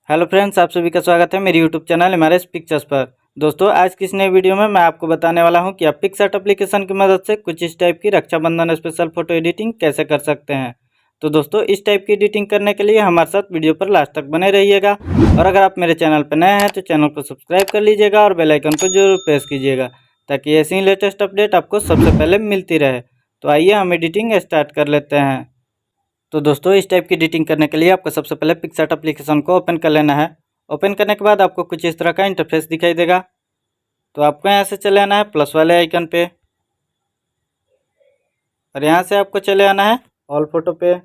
Hello friends, आप सभी का स्वागत है मेरे यूट्यूब चैनल एमआरएस पिक्चर्स पर। दोस्तों, आज की इस नए वीडियो में मैं आपको बताने वाला हूं कि आप पिक्सआर्ट एप्लीकेशन की मदद से कुछ इस टाइप की रक्षाबंधन स्पेशल फोटो एडिटिंग कैसे कर सकते हैं। तो दोस्तों, इस टाइप की एडिटिंग करने के लिए हमारे साथ वीडियो पर लास्ट तक बने रहिएगा। और अगर आप मेरे चैनल पर नए हैं तो चैनल को सब्सक्राइब कर लीजिएगा और बेल आइकन को जरूर प्रेस कीजिएगा, ताकि ऐसी ही लेटेस्ट अपडेट आपको सबसे पहले मिलती रहे। तो आइए हम एडिटिंग स्टार्ट कर लेते हैं। तो दोस्तों, इस टाइप की एडिटिंग करने के लिए आपको सबसे पहले पिक्सआर्ट एप्लीकेशन को ओपन कर लेना है। ओपन करने के बाद आपको कुछ इस तरह का इंटरफेस दिखाई देगा। तो आपको यहाँ से चले आना है प्लस वाले आइकन पे, और यहाँ से आपको चले आना है ऑल फोटो पे।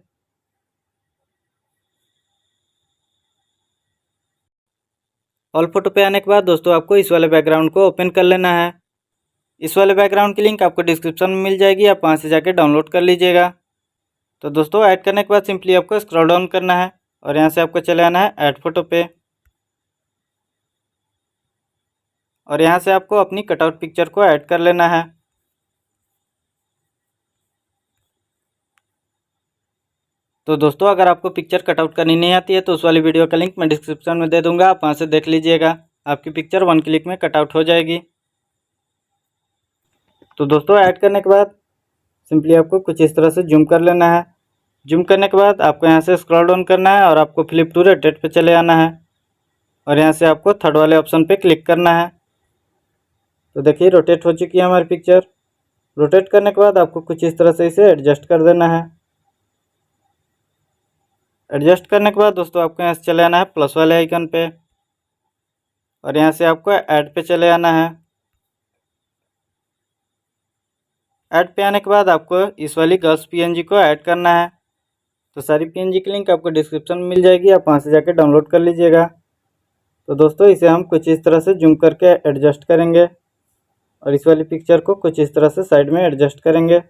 ऑल फोटो पे आने के बाद दोस्तों आपको इस वाले बैकग्राउंड को ओपन कर लेना है। इस वाले बैकग्राउंड की लिंक आपको डिस्क्रिप्शन में मिल जाएगी, आप वहाँ से जाके डाउनलोड कर लीजिएगा। तो दोस्तों, ऐड करने के बाद सिंपली आपको स्क्रॉल डाउन करना है और यहाँ से आपको चले आना है ऐड फोटो पे, और यहाँ से आपको अपनी कटआउट पिक्चर को ऐड कर लेना है। तो दोस्तों, अगर आपको पिक्चर कटआउट करनी नहीं आती है तो उस वाली वीडियो का लिंक मैं डिस्क्रिप्शन में दे दूंगा, आप वहाँ से देख लीजिएगा। आपकी पिक्चर 1 क्लिक में कटआउट हो जाएगी। तो दोस्तों, ऐड करने के बाद सिंपली आपको कुछ इस तरह से जूम कर लेना है। जूम करने के बाद आपको यहाँ से स्क्रॉल डाउन करना है और आपको फ्लिप टू रोटेट पे चले आना है, और यहाँ से आपको थर्ड वाले ऑप्शन पे क्लिक करना है। तो देखिए, रोटेट हो चुकी है हमारी पिक्चर। रोटेट करने के बाद आपको कुछ इस तरह से इसे एडजस्ट कर देना है। एडजस्ट करने के बाद दोस्तों आपको यहाँ से चले आना है प्लस वाले आइकन पे, और यहाँ से आपको ऐड पे चले आना है। ऐड पे आने के बाद आपको इस वाली गर्ल्स पीएनजी को ऐड करना है। तो सारी पीएनजी की लिंक आपको डिस्क्रिप्शन में मिल जाएगी, आप वहाँ से जाकर डाउनलोड कर लीजिएगा। तो दोस्तों, इसे हम कुछ इस तरह से जूम करके एडजस्ट करेंगे, और इस वाली पिक्चर को कुछ इस तरह से साइड में एडजस्ट करेंगे।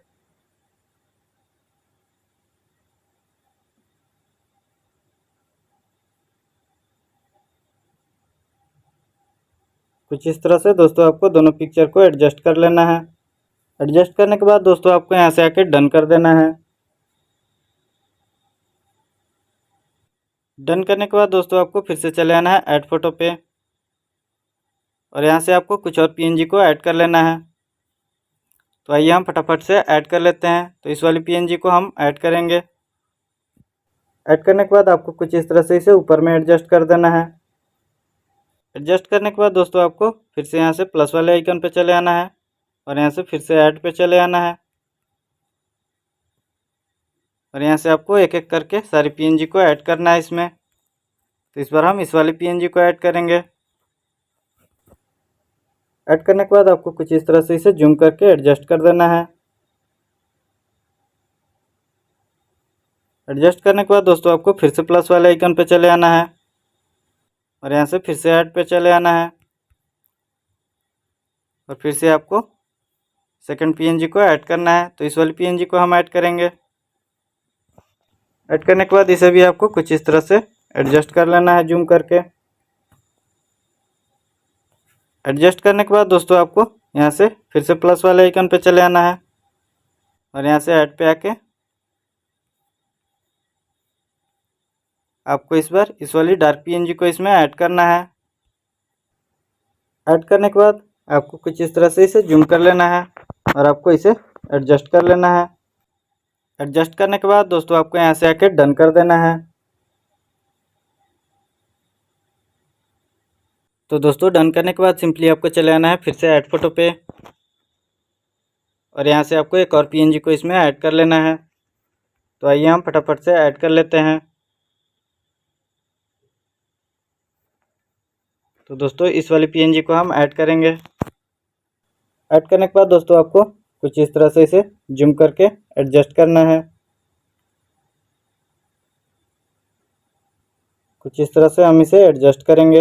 कुछ इस तरह से दोस्तों आपको दोनों पिक्चर को एडजस्ट कर लेना है। एडजस्ट करने के बाद दोस्तों आपको यहाँ से आके डन कर देना है। डन करने के बाद दोस्तों आपको फिर से चले आना है ऐड फोटो पे, और यहाँ से आपको कुछ और पीएनजी को ऐड कर लेना है। तो आइए हम फटाफट से ऐड कर लेते हैं। तो इस वाली पीएनजी को हम ऐड करेंगे। ऐड करने के बाद आपको कुछ इस तरह से इसे ऊपर में एडजस्ट कर देना है। एडजस्ट करने के बाद दोस्तों आपको फिर से यहाँ से प्लस वाले आइकन पे चले आना है, और यहाँ से फिर से ऐड पे चले आना है, और यहाँ से आपको एक एक करके सारी पीएनजी को ऐड करना है इसमें। तो इस बार हम इस वाली पीएनजी को ऐड करेंगे। ऐड करने के बाद आपको कुछ इस तरह से इसे जूम करके एडजस्ट कर देना है। एडजस्ट करने के बाद दोस्तों आपको फिर से प्लस वाले आइकन पे चले आना है, और यहाँ से फिर से ऐड पे चले आना है, और फिर से आपको सेकंड पीएनजी को ऐड करना है। तो इस वाली पीएनजी को हम ऐड करेंगे। ऐड करने के बाद इसे भी आपको कुछ इस तरह से एडजस्ट कर लेना है जूम करके। एडजस्ट करने के बाद दोस्तों आपको यहाँ से फिर से प्लस वाले आइकन पे चले आना है, और यहाँ से ऐड पे आके आपको इस बार इस वाली डार्क पीएनजी को इसमें ऐड करना है। ऐड करने के बाद आपको कुछ इस तरह से इसे जूम कर लेना है, और आपको इसे एडजस्ट कर लेना है। एडजस्ट करने के बाद दोस्तों आपको यहाँ से आके डन कर देना है। तो दोस्तों, डन करने के बाद सिंपली आपको चले आना है फिर से ऐड फोटो पे, और यहाँ से आपको एक और पीएनजी को इसमें ऐड कर लेना है। तो आइए हम फटाफट से ऐड कर लेते हैं। तो दोस्तों, इस वाली पीएनजी को हम ऐड करेंगे। ऐड करने के बाद दोस्तों आपको कुछ इस तरह से इसे जूम करके एडजस्ट करना है। कुछ इस तरह से हम इसे एडजस्ट करेंगे।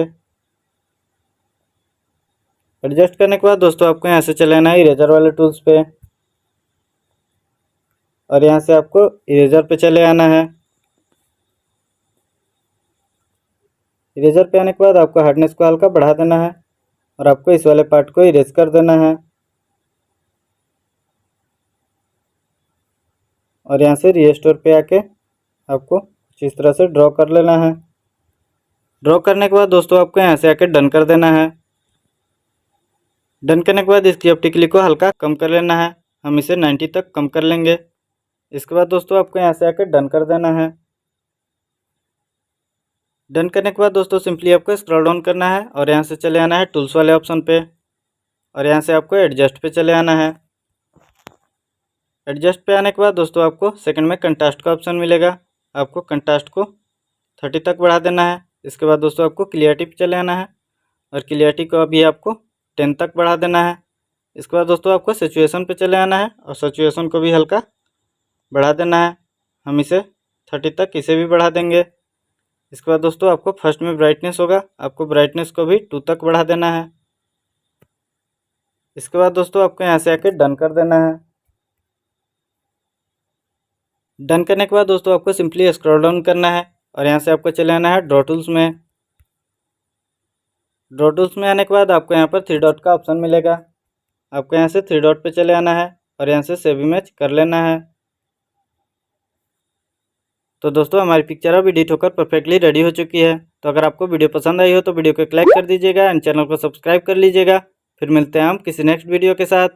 एडजस्ट करने के बाद दोस्तों आपको यहाँ से चले आना है इरेजर वाले टूल्स पे, और यहाँ से आपको इरेजर पे चले आना है। इरेजर पे आने के बाद आपको हार्डनेस को हल्का बढ़ा देना है, और आपको इस वाले पार्ट को इरेज कर देना है, और यहाँ से रीस्टोर पे आके आपको कुछ इस तरह से ड्रॉ कर लेना है। ड्रॉ करने के बाद दोस्तों आपको यहाँ से आकर डन कर देना है। डन करने के बाद इसकी ऑप्टिकली को हल्का कम कर लेना है। हम इसे 90 तक कम कर लेंगे। इसके बाद दोस्तों आपको यहाँ से आकर डन कर देना है। डन करने के बाद दोस्तों सिंपली आपको स्क्रॉल डाउन करना है और यहाँ से चले आना है टूल्स वाले ऑप्शन पे और यहाँ से आपको एडजस्ट पे चले आना है। एडजस्ट पे आने के बाद दोस्तों आपको सेकंड में कंट्रास्ट का ऑप्शन मिलेगा। आपको कंट्रास्ट को 30 तक बढ़ा देना है। इसके बाद दोस्तों आपको क्लियरिटी पे चले आना है और क्लियरिटी को अभी आपको 10 तक बढ़ा देना है। इसके बाद दोस्तों आपको सिचुएशन पे चले आना है और सिचुएशन को भी हल्का बढ़ा देना है। हम इसे 30 तक इसे भी बढ़ा देंगे। इसके बाद दोस्तों आपको फर्स्ट में ब्राइटनेस होगा, आपको ब्राइटनेस को भी 2 तक बढ़ा देना है। इसके बाद दोस्तों आपको यहाँ से आके डन कर देना है। डन करने के बाद दोस्तों आपको सिंपली स्क्रॉल डाउन करना है और यहाँ से आपको चले आना है ड्रॉ टूल्स में। ड्रॉ टूल्स में आने के बाद आपको यहाँ पर 3 डॉट का ऑप्शन मिलेगा। आपको यहाँ से 3 डॉट पे चले आना है और यहाँ से सेव इमेज कर लेना है। तो दोस्तों हमारी पिक्चर अब एडिट होकर परफेक्टली रेडी हो चुकी है। तो अगर आपको वीडियो पसंद आई हो तो वीडियो को एक लाइक कर दीजिएगा एंड चैनल को सब्सक्राइब कर लीजिएगा। फिर मिलते हैं हम किसी नेक्स्ट वीडियो के साथ।